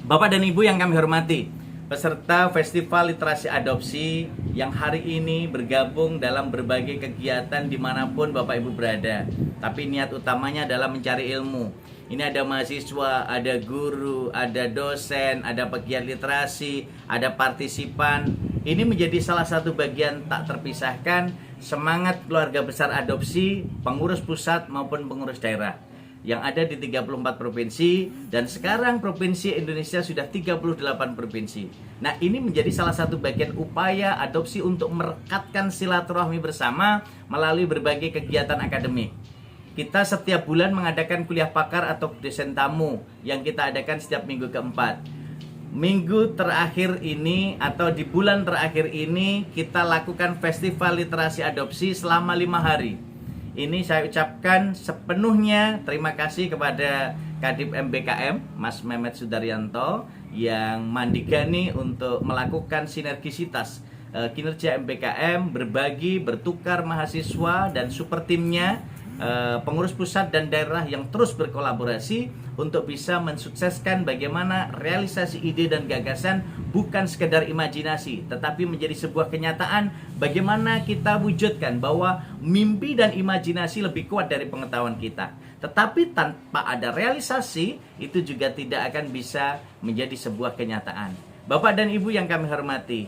Bapak dan Ibu yang kami hormati, peserta Festival Literasi Adopsi yang hari ini bergabung dalam berbagai kegiatan dimanapun Bapak Ibu berada. Tapi niat utamanya adalah mencari ilmu. Ini ada mahasiswa, ada guru, ada dosen, ada pegiat literasi, ada partisipan. Ini menjadi salah satu bagian tak terpisahkan semangat keluarga besar adopsi, pengurus pusat maupun pengurus daerah yang ada di 34 provinsi, dan sekarang provinsi Indonesia sudah 38 provinsi. Nah, ini menjadi salah satu bagian upaya adopsi untuk merekatkan silaturahmi bersama melalui berbagai kegiatan akademik. Kita setiap bulan mengadakan kuliah pakar atau dosen tamu yang kita adakan setiap minggu keempat. Minggu terakhir ini atau di bulan terakhir ini kita lakukan Festival Literasi Adopsi selama 5 hari. Ini saya ucapkan sepenuhnya terima kasih kepada Kadip MBKM, Mas Mehmet Sudaryanto, yang mandigani untuk melakukan sinergisitas kinerja MBKM, berbagi, bertukar mahasiswa dan super timnya, pengurus pusat dan daerah yang terus berkolaborasi untuk bisa mensukseskan bagaimana realisasi ide dan gagasan bukan sekedar imajinasi, tetapi menjadi sebuah kenyataan bagaimana kita wujudkan bahwa mimpi dan imajinasi lebih kuat dari pengetahuan kita. Tetapi tanpa ada realisasi, itu juga tidak akan bisa menjadi sebuah kenyataan. Bapak dan Ibu yang kami hormati,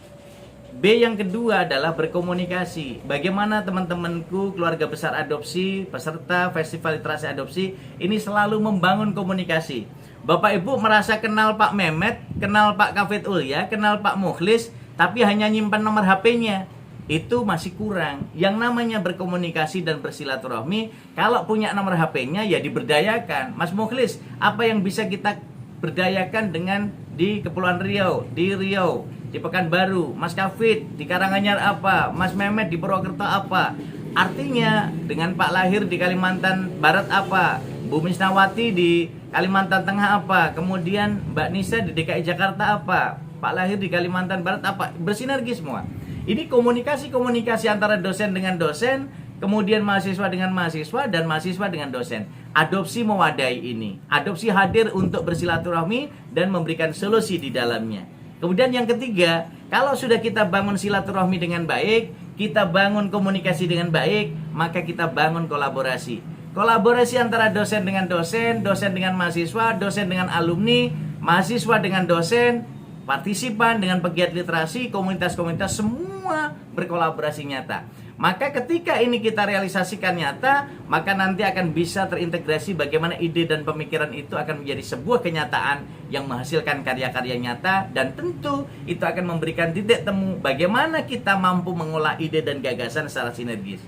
B yang kedua adalah berkomunikasi. Bagaimana teman-temanku keluarga besar adopsi, peserta Festival Literasi Adopsi ini selalu membangun komunikasi. Bapak Ibu merasa kenal Pak Mehmet, kenal Pak Kafid Ulya, kenal Pak Mukhlis, tapi hanya nyimpan nomor HP-nya. Itu masih kurang. Yang namanya berkomunikasi dan bersilaturahmi, kalau punya nomor HP-nya ya diberdayakan. Mas Mukhlis, apa yang bisa kita berdayakan dengan di Kepulauan Riau, di Riau, di Pekanbaru, Mas Kafid di Karanganyar apa, Mas Mehmet di Purwokerto apa. Artinya dengan Pak Lahir di Kalimantan Barat apa, Bu Misnawati di Kalimantan Tengah apa, kemudian Mbak Nisa di DKI Jakarta apa, Pak Lahir di Kalimantan Barat apa, bersinergi semua. Ini komunikasi antara dosen dengan dosen, kemudian mahasiswa dengan mahasiswa, dan mahasiswa dengan dosen. Adopsi mewadahi ini. Adopsi hadir untuk bersilaturahmi dan memberikan solusi di dalamnya. Kemudian yang ketiga, kalau sudah kita bangun silaturahmi dengan baik, kita bangun komunikasi dengan baik, maka kita bangun kolaborasi. Kolaborasi antara dosen dengan dosen, dosen dengan mahasiswa, dosen dengan alumni, mahasiswa dengan dosen, partisipan dengan pegiat literasi, komunitas-komunitas, semua berkolaborasi nyata. Maka ketika ini kita realisasikan nyata, maka nanti akan bisa terintegrasi bagaimana ide dan pemikiran itu akan menjadi sebuah kenyataan yang menghasilkan karya-karya nyata, dan tentu itu akan memberikan titik temu bagaimana kita mampu mengolah ide dan gagasan secara sinergis.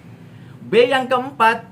B yang keempat,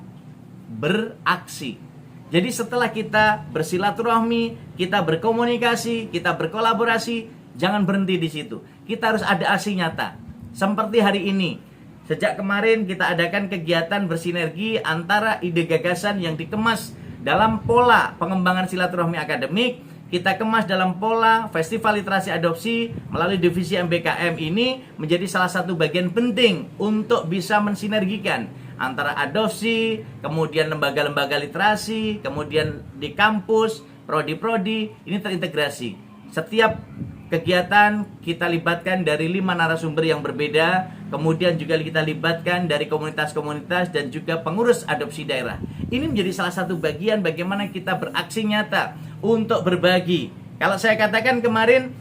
beraksi. Jadi setelah kita bersilaturahmi, kita berkomunikasi, kita berkolaborasi, jangan berhenti di situ. Kita harus ada aksi nyata. Seperti hari ini. Sejak kemarin kita adakan kegiatan bersinergi antara ide gagasan yang dikemas dalam pola pengembangan silaturahmi akademik, kita kemas dalam pola Festival Literasi Adopsi melalui divisi MBKM ini menjadi salah satu bagian penting untuk bisa mensinergikan antara adopsi, kemudian lembaga-lembaga literasi, kemudian di kampus, prodi-prodi, ini terintegrasi. Setiap kegiatan kita libatkan dari 5 narasumber yang berbeda, kemudian juga kita libatkan dari komunitas-komunitas dan juga pengurus adopsi daerah. Ini menjadi salah satu bagian bagaimana kita beraksi nyata untuk berbagi. Kalau saya katakan kemarin,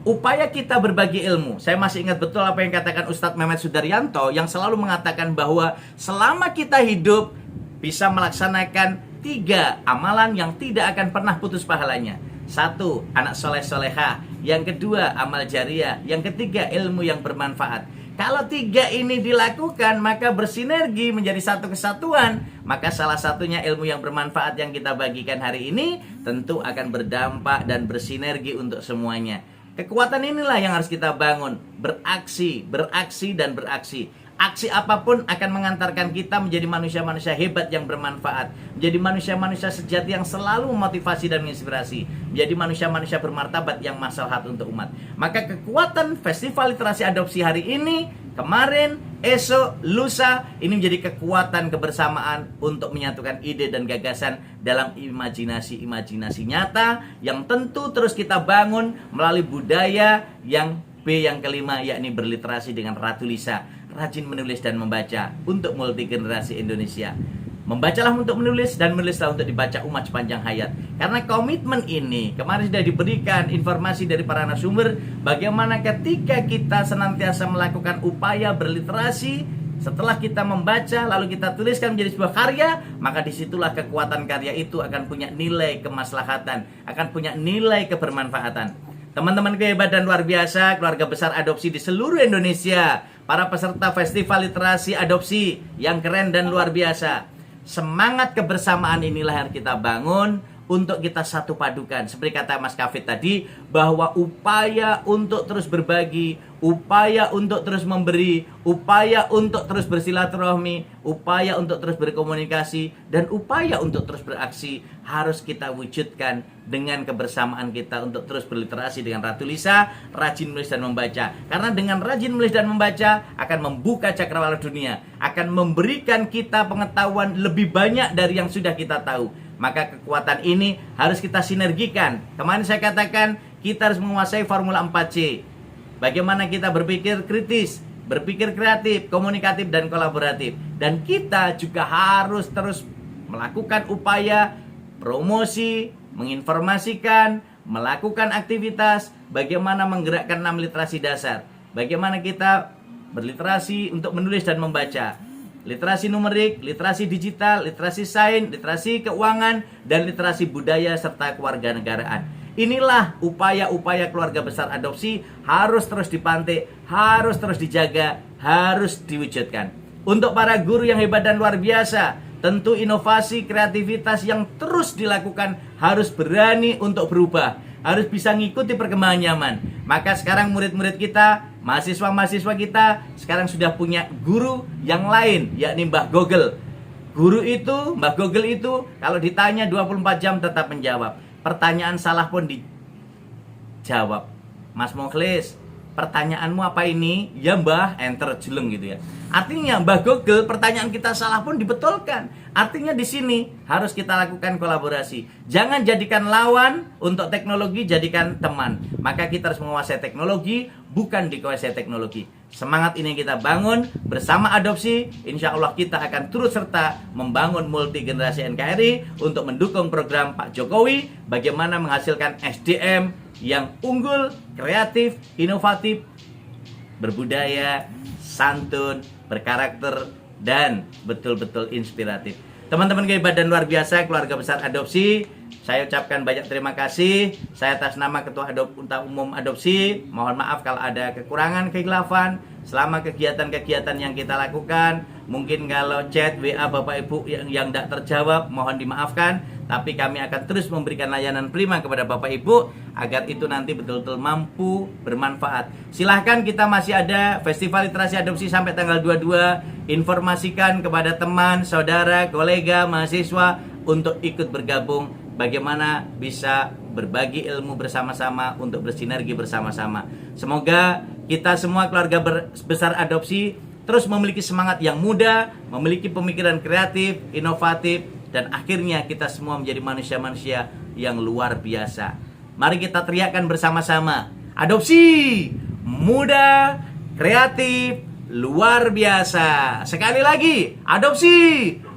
upaya kita berbagi ilmu. Saya masih ingat betul apa yang katakan Ustadz Mehmet Sudaryanto yang selalu mengatakan bahwa selama kita hidup bisa melaksanakan 3 amalan yang tidak akan pernah putus pahalanya. 1, anak soleh solehah. Yang kedua, amal jariah. Yang ketiga, ilmu yang bermanfaat. Kalau 3 ini dilakukan, maka bersinergi menjadi satu kesatuan. Maka salah satunya ilmu yang bermanfaat yang kita bagikan hari ini tentu akan berdampak dan bersinergi untuk semuanya. Kekuatan inilah yang harus kita bangun. Beraksi, beraksi, dan beraksi. Aksi apapun akan mengantarkan kita menjadi manusia-manusia hebat yang bermanfaat, menjadi manusia-manusia sejati yang selalu memotivasi dan menginspirasi, menjadi manusia-manusia bermartabat yang maslahat untuk umat. Maka kekuatan Festival Literasi Adopsi hari ini kemarin, esok, lusa, ini menjadi kekuatan kebersamaan untuk menyatukan ide dan gagasan dalam imajinasi nyata yang tentu terus kita bangun melalui budaya yang B yang kelima, yakni berliterasi dengan Ratu Lisa, rajin menulis dan membaca untuk multi generasi Indonesia. Membacalah untuk menulis dan menulislah untuk dibaca umat sepanjang hayat. Karena komitmen ini kemarin sudah diberikan informasi dari para narasumber bagaimana ketika kita senantiasa melakukan upaya berliterasi, setelah kita membaca lalu kita tuliskan menjadi sebuah karya, maka disitulah kekuatan karya itu akan punya nilai kemaslahatan, akan punya nilai kebermanfaatan. Teman-teman hebat dan luar biasa, keluarga besar adopsi di seluruh Indonesia, para peserta festival literasi adopsi yang keren dan luar biasa. Semangat kebersamaan inilah yang kita bangun untuk kita satu padukan. Seperti kata Mas Kafid tadi, bahwa upaya untuk terus berbagi, upaya untuk terus memberi, upaya untuk terus bersilaturahmi, upaya untuk terus berkomunikasi, dan upaya untuk terus beraksi harus kita wujudkan dengan kebersamaan kita untuk terus berliterasi dengan Ratu Lisa, rajin menulis dan membaca. Karena dengan rajin menulis dan membaca akan membuka cakrawala dunia, akan memberikan kita pengetahuan lebih banyak dari yang sudah kita tahu. Maka kekuatan ini harus kita sinergikan. Kemarin saya katakan kita harus menguasai formula 4C. Bagaimana kita berpikir kritis, berpikir kreatif, komunikatif, dan kolaboratif. Dan kita juga harus terus melakukan upaya promosi, menginformasikan, melakukan aktivitas, bagaimana menggerakkan 6 literasi dasar. Bagaimana kita berliterasi untuk menulis dan membaca. Literasi numerik, literasi digital, literasi sains, literasi keuangan, dan literasi budaya serta kewarganegaraan. Inilah upaya-upaya keluarga besar adopsi harus terus dipantik, harus terus dijaga, harus diwujudkan. Untuk para guru yang hebat dan luar biasa, tentu inovasi, kreativitas yang terus dilakukan harus berani untuk berubah, harus bisa ngikuti perkembangan zaman. Maka sekarang murid-murid kita, mahasiswa-mahasiswa kita sekarang sudah punya guru yang lain, yakni Mbah Google. Guru itu, Mbah Google itu kalau ditanya 24 jam tetap menjawab. Pertanyaan salah pun dijawab. Mas Mukhlis, pertanyaanmu apa ini? Ya Mbah, enter jeleng gitu ya. Artinya Mbah Google, pertanyaan kita salah pun dibetulkan. Artinya di sini harus kita lakukan kolaborasi. Jangan jadikan lawan untuk teknologi, jadikan teman. Maka kita harus menguasai teknologi, bukan dikuasai teknologi. Semangat ini kita bangun bersama adopsi. Insya Allah kita akan turut serta membangun multi generasi NKRI untuk mendukung program Pak Jokowi. Bagaimana menghasilkan SDM yang unggul, kreatif, inovatif, berbudaya, santun, berkarakter, dan betul-betul inspiratif. Teman-teman hebat dan luar biasa, keluarga besar adopsi, saya ucapkan banyak terima kasih. Saya atas nama Ketua Umum Adopsi, mohon maaf kalau ada kekurangan, kekhilafan selama kegiatan-kegiatan yang kita lakukan. Mungkin kalau chat, WA Bapak Ibu yang tidak terjawab, mohon dimaafkan. Tapi kami akan terus memberikan layanan prima kepada Bapak Ibu agar itu nanti betul-betul mampu bermanfaat. Silahkan, kita masih ada Festival Literasi Adopsi sampai tanggal 22. Informasikan kepada teman, saudara, kolega, mahasiswa untuk ikut bergabung. Bagaimana bisa berbagi ilmu bersama-sama untuk bersinergi bersama-sama. Semoga kita semua keluarga besar adopsi terus memiliki semangat yang muda, memiliki pemikiran kreatif, inovatif, dan akhirnya kita semua menjadi manusia-manusia yang luar biasa. Mari kita teriakkan bersama-sama. Adopsi muda, kreatif, luar biasa. Sekali lagi, adopsi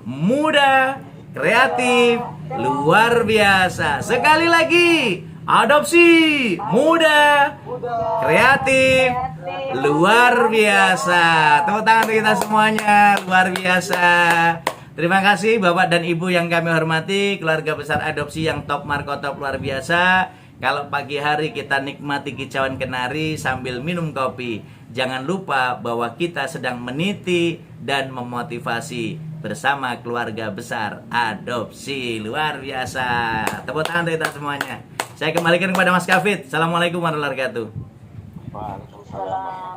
muda, kreatif, luar biasa. Sekali lagi, adopsi muda, kreatif, luar biasa. Tepuk tangan untuk kita semuanya, luar biasa. Terima kasih Bapak dan Ibu yang kami hormati, keluarga besar adopsi yang top markotop luar biasa. Kalau pagi hari kita nikmati kicauan kenari sambil minum kopi, jangan lupa bahwa kita sedang meniti dan memotivasi bersama keluarga besar adopsi. Luar biasa. Tepuk tangan untuk kita semuanya. Saya kembalikan kepada Mas Kafid. Assalamualaikum warahmatullahi wabarakatuh. Waalaikumsalam.